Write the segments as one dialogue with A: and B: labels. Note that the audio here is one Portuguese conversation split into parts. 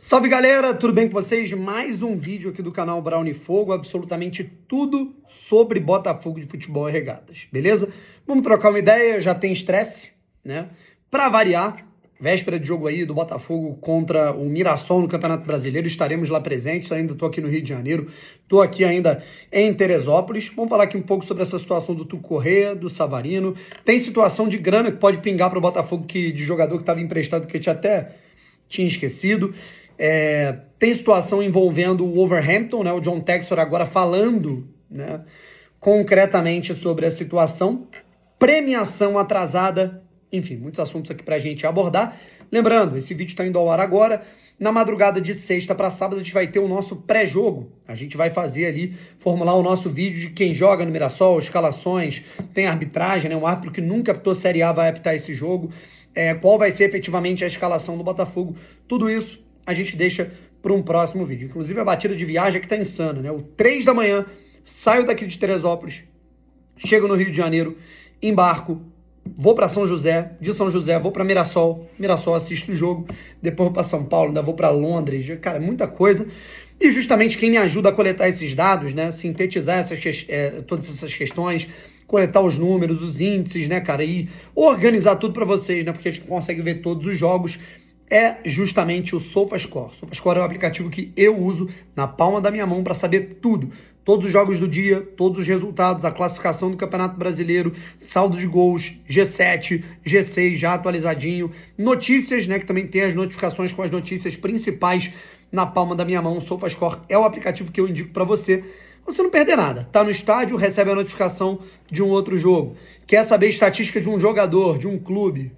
A: Salve galera, tudo bem com vocês? Mais um vídeo aqui do canal Brownie Fogo, absolutamente tudo sobre Botafogo de futebol e regatas, beleza? Vamos trocar uma ideia, já tem estresse, né? Pra variar, véspera de jogo aí do Botafogo contra o Mirassol no Campeonato Brasileiro, estaremos lá presentes, ainda tô aqui no Rio de Janeiro, tô aqui ainda em Teresópolis. Vamos falar aqui um pouco sobre essa situação do Tuco Corrêa, do Savarino. Tem situação de grana que pode pingar pro Botafogo, de jogador que estava emprestado, que a gente até tinha esquecido. Tem situação envolvendo o Wolverhampton, né? O John Textor agora falando, né, concretamente sobre a situação, premiação atrasada, enfim, muitos assuntos aqui pra gente abordar. Lembrando, esse vídeo está indo ao ar agora. Na madrugada de sexta para sábado a gente vai ter o nosso pré-jogo. A gente vai fazer ali, formular o nosso vídeo de quem joga no Mirassol, escalações, tem arbitragem, né? Um árbitro que nunca apitou Série A vai apitar esse jogo. Qual vai ser efetivamente a escalação do Botafogo. Tudo isso a gente deixa para um próximo vídeo. Inclusive a batida de viagem que tá insana, né? O 3 da manhã, saio daqui de Teresópolis, chego no Rio de Janeiro, embarco, vou para São José, de São José vou para Mirassol, assisto o jogo, depois vou para São Paulo, ainda vou para Londres, cara, muita coisa. E justamente quem me ajuda a coletar esses dados, né, sintetizar todas essas questões, coletar os números, os índices, né, cara, e organizar tudo para vocês, né, porque a gente consegue ver todos os jogos, é justamente o SofaScore. O SofaScore é o aplicativo que eu uso na palma da minha mão para saber tudo. Todos os jogos do dia, todos os resultados, a classificação do Campeonato Brasileiro, saldo de gols, G7, G6 já atualizadinho, notícias, né, que também tem as notificações com as notícias principais na palma da minha mão. O SofaScore é o aplicativo que eu indico para você. Você não perder nada. Tá no estádio, recebe a notificação de um outro jogo. Quer saber a estatística de um jogador, de um clube?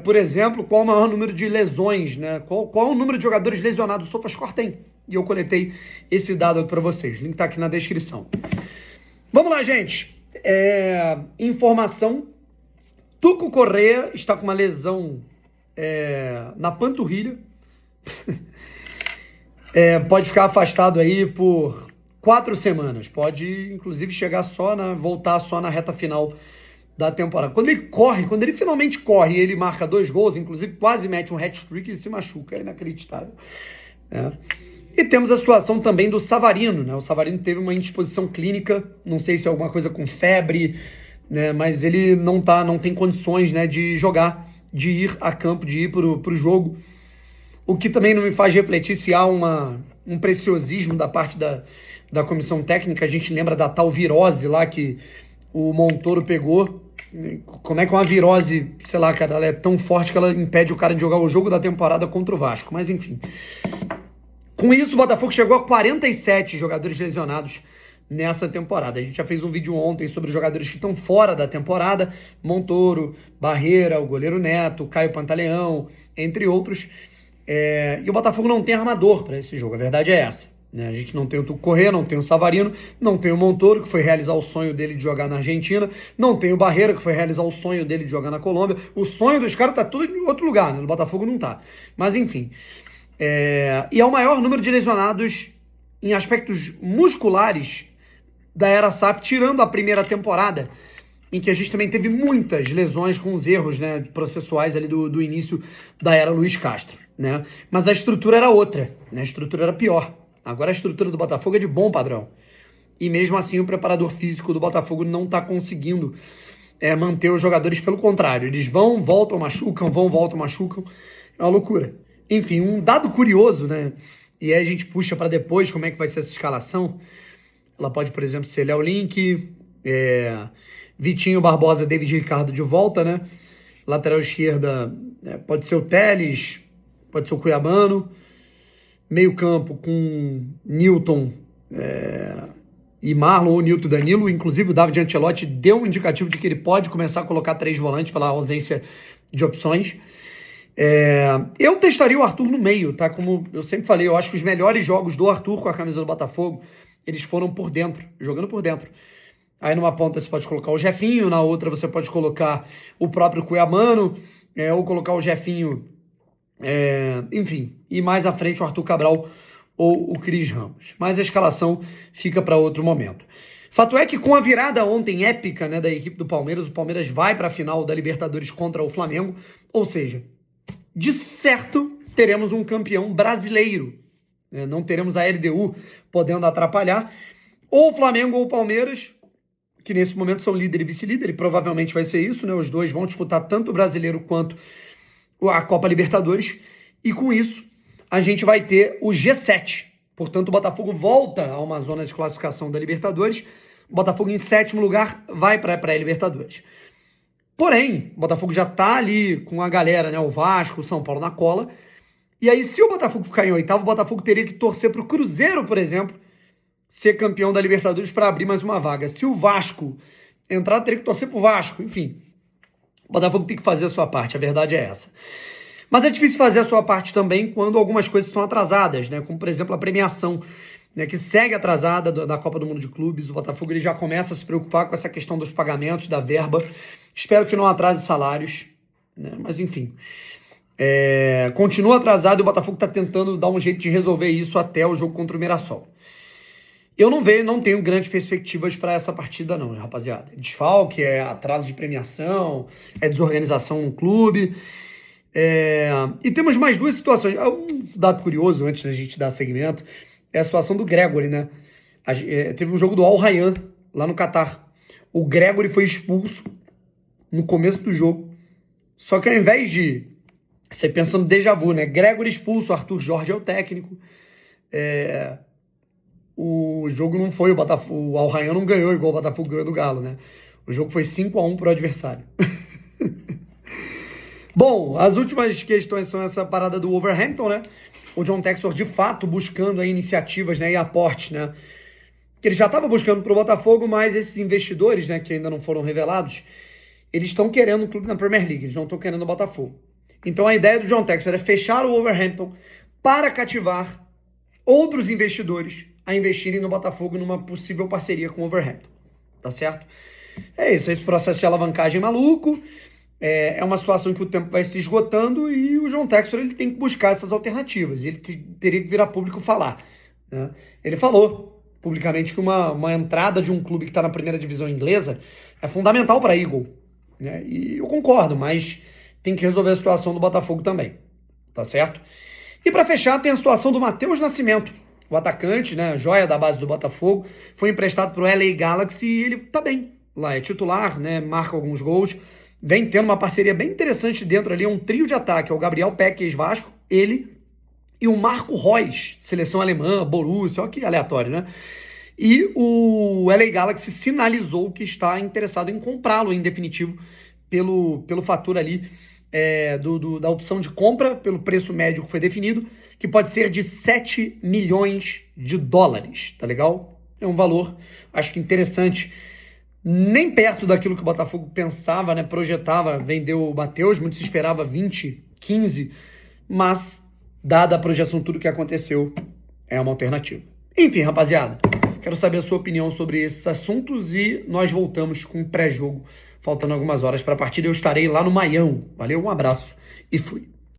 A: Por exemplo, qual o maior número de lesões, né? Qual o número de jogadores lesionados o SofaScore tem? E eu coletei esse dado para vocês. O link tá aqui na descrição. Vamos lá, gente. Informação. Tuco Corrêa está com uma lesão na panturrilha. Pode ficar afastado aí por 4 semanas. Pode, inclusive, voltar só na reta final da temporada. Quando ele finalmente corre e ele marca 2 gols, inclusive quase mete um hat-trick, ele se machuca, é inacreditável. E temos a situação também do Savarino, né? O Savarino teve uma indisposição clínica, não sei se é alguma coisa com febre, né? Mas ele não tem condições, né, de jogar, de ir a campo, de ir pro jogo. O que também não me faz refletir se há um preciosismo da parte da comissão técnica. A gente lembra da tal virose lá que o Montoro pegou. Como é que uma virose, sei lá, cara, ela é tão forte que ela impede o cara de jogar o jogo da temporada contra o Vasco. Mas enfim. Com isso, o Botafogo chegou a 47 jogadores lesionados nessa temporada. A gente já fez um vídeo ontem sobre os jogadores que estão fora da temporada. Montoro, Barreira, o goleiro Neto, Caio Pantaleão, entre outros. E o Botafogo não tem armador para esse jogo, a verdade é essa. A gente não tem o Tuco Corrêa, não tem o Savarino, não tem o Montoro, que foi realizar o sonho dele de jogar na Argentina, não tem o Barreira, que foi realizar o sonho dele de jogar na Colômbia. O sonho dos caras tá tudo em outro lugar, né? No Botafogo não tá. Mas enfim. E é o maior número de lesionados em aspectos musculares da era SAF, tirando a primeira temporada, em que a gente também teve muitas lesões com os erros, né, processuais ali do início da era Luiz Castro, né? Mas a estrutura era outra, né? A estrutura era pior. Agora a estrutura do Botafogo é de bom padrão. E mesmo assim o preparador físico do Botafogo não está conseguindo manter os jogadores. Pelo contrário, eles vão, voltam, machucam, vão, voltam, machucam. É uma loucura. Enfim, um dado curioso, né? E aí a gente puxa para depois como é que vai ser essa escalação. Ela pode, por exemplo, ser Léo Link, Vitinho, Barbosa, David Ricardo de volta, né? Lateral esquerda pode ser o Telles, pode ser o Cuiabano. Meio campo com Newton e Marlon ou Newton Danilo. Inclusive o David Ancelotti deu um indicativo de que ele pode começar a colocar 3 volantes pela ausência de opções. Eu testaria o Arthur no meio, tá? Como eu sempre falei, eu acho que os melhores jogos do Arthur com a camisa do Botafogo, eles foram por dentro, jogando por dentro. Aí numa ponta você pode colocar o Jefinho, na outra você pode colocar o próprio Cuiabano, ou colocar o Jefinho, enfim, e mais à frente o Arthur Cabral ou o Cris Ramos. Mas a escalação fica para outro momento. Fato é que com a virada ontem épica, né, da equipe do Palmeiras, o Palmeiras vai para a final da Libertadores contra o Flamengo, ou seja, de certo teremos um campeão brasileiro. Não teremos a LDU podendo atrapalhar. Ou o Flamengo ou o Palmeiras, que nesse momento são líder e vice-líder, e provavelmente vai ser isso, né? Os dois vão disputar tanto o brasileiro quanto a Copa Libertadores. E com isso, a gente vai ter o G7. Portanto, o Botafogo volta a uma zona de classificação da Libertadores. O Botafogo em 7º lugar vai para a pré-Libertadores. Porém, o Botafogo já está ali com a galera, né? O Vasco, o São Paulo na cola. E aí, se o Botafogo ficar em 8º, o Botafogo teria que torcer para o Cruzeiro, por exemplo, ser campeão da Libertadores para abrir mais uma vaga. Se o Vasco entrar, teria que torcer para o Vasco. Enfim, o Botafogo tem que fazer a sua parte, a verdade é essa. Mas é difícil fazer a sua parte também quando algumas coisas estão atrasadas, né? Como, por exemplo, a premiação, né, que segue atrasada da Copa do Mundo de Clubes. O Botafogo ele já começa a se preocupar com essa questão dos pagamentos, da verba. Espero que não atrase salários, né? Mas enfim, continua atrasado e o Botafogo está tentando dar um jeito de resolver isso até o jogo contra o Mirassol. Eu não tenho grandes perspectivas para essa partida não, rapaziada. É desfalque, é atraso de premiação, é desorganização no clube. E temos mais duas situações. Um dado curioso, antes da gente dar segmento, é a situação do Gregory, né? Teve um jogo do Al Rayyan, lá no Catar. O Gregory foi expulso no começo do jogo. Só que ao invés de... Você pensa no déjà vu, né? Gregory expulso, Arthur Jorge é o técnico. O jogo não foi o Botafogo... O Al Rayyan não ganhou igual o Botafogo ganhou do Galo, né? O jogo foi 5-1 pro adversário. Bom, as últimas questões são essa parada do Wolverhampton, né? O John Textor, de fato, buscando aí iniciativas, né, e aportes, né? Que ele já estava buscando para o Botafogo, mas esses investidores, né, que ainda não foram revelados, eles estão querendo um clube na Premier League, eles não estão querendo o Botafogo. Então a ideia do John Textor é fechar o Wolverhampton para cativar outros investidores a investirem no Botafogo numa possível parceria com o Wolverhampton. Tá certo? É isso, esse processo de alavancagem maluco. É uma situação em que o tempo vai se esgotando e o John Textor ele tem que buscar essas alternativas. Ele teria que vir a público falar, né? Ele falou publicamente que uma entrada de um clube que está na primeira divisão inglesa é fundamental para a Eagle, né? E eu concordo, mas tem que resolver a situação do Botafogo também, tá certo? E para fechar, tem a situação do Matheus Nascimento, o atacante, né, joia da base do Botafogo, foi emprestado para o LA Galaxy e ele tá bem lá, é titular, né, marca alguns gols. Vem tendo uma parceria bem interessante dentro ali, um trio de ataque, é o Gabriel Peck, ex-Vasco, ele e o Marco Reus, seleção alemã, Borussia, olha que aleatório, né? E o LA Galaxy sinalizou que está interessado em comprá-lo em definitivo pelo fator ali da opção de compra, pelo preço médio que foi definido, que pode ser de 7 milhões de dólares, tá legal? É um valor, acho que interessante, nem perto daquilo que o Botafogo pensava, né, projetava, vendeu o Matheus, muito se esperava 20, 15, mas, dada a projeção, tudo que aconteceu, é uma alternativa. Enfim, rapaziada, quero saber a sua opinião sobre esses assuntos e nós voltamos com o pré-jogo, faltando algumas horas para a partida, eu estarei lá no Maião. Valeu, um abraço e fui.